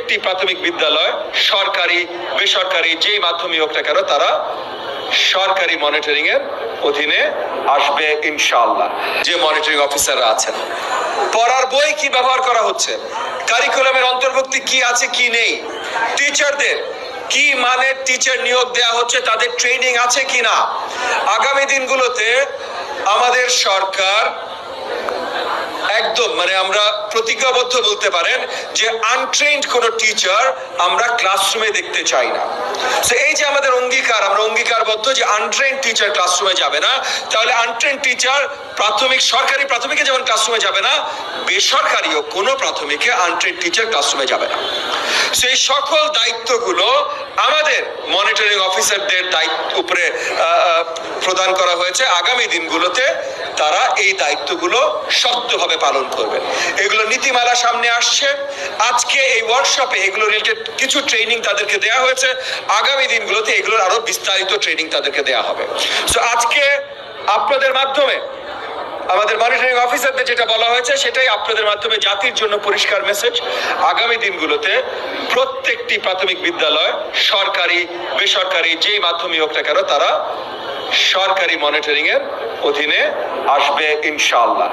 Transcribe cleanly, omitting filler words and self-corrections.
প্রত্যেকটি প্রাথমিক বিদ্যালয় সরকারি বেসরকারি যেই মাধ্যমে হোক না কেন তারা সরকারি মনিটরিং এর অধীনে আসবে ইনশাআল্লাহ। যে মনিটরিং অফিসাররা আছেন, পড়ার বই কি ব্যবহার করা হচ্ছে, কারিকুলামের অন্তর্ভুক্তি কি আছে কি নেই, টিচারদের কি মানের টিচার নিয়োগ দেওয়া হচ্ছে, তাদের ট্রেনিং আছে কিনা, আগামী দিনগুলোতে আমাদের সরকার একদম আমরা প্রতিজ্ঞাবদ্ধ বলতে পারেন যে আনট্রেন্ড কোনো টিচার আমরা ক্লাসরুমে দেখতে চাই না। এই যে আমাদের অঙ্গীকার, আমরা অঙ্গীকারবদ্ধ যে আনট্রেন্ড টিচার ক্লাসরুমে যাবে না, তাহলে আনট্রেন্ড টিচার প্রাথমিক সরকারি প্রাথমিকে যেমন ক্লাসরুমে যাবে না, বেসরকারিও কোনো প্রাথমিকে আনট্রেন্ড টিচার ক্লাসরুমে যাবে না। সেই সকল দায়িত্বগুলো আমাদের মনিটরিং অফিসারদের দায়িত্ব উপরে প্রদান করা হয়েছে। আগামী দিনগুলোতে তারা এই দায়িত্বগুলো শক্তভাবে পালন করবেন। এগুলো নীতিমালা সামনে আসছে, আজকে এই ওয়ার্কশপে এগুলো রিলেটেড কিছু ট্রেনিং তাদেরকে দেওয়া হয়েছে, আগামী দিনগুলোতে এগুলোর আরো বিস্তারিত ট্রেনিং তাদেরকে দেওয়া হবে। সো আজকে আপনাদের মাধ্যমে আমাদের মনিটরিং অফিসারদের যেটা বলা হয়েছে সেটাই আপনাদের মাধ্যমে জাতির জন্য পরিষ্কার মেসেজ। আগামী দিনগুলোতে প্রত্যেকটি প্রাথমিক বিদ্যালয় সরকারি বেসরকারি যেই মাধ্যমে হোক না কেন তারা সরকারি মনিটরিং এর অধীনে আসবে ইনশাআল্লাহ।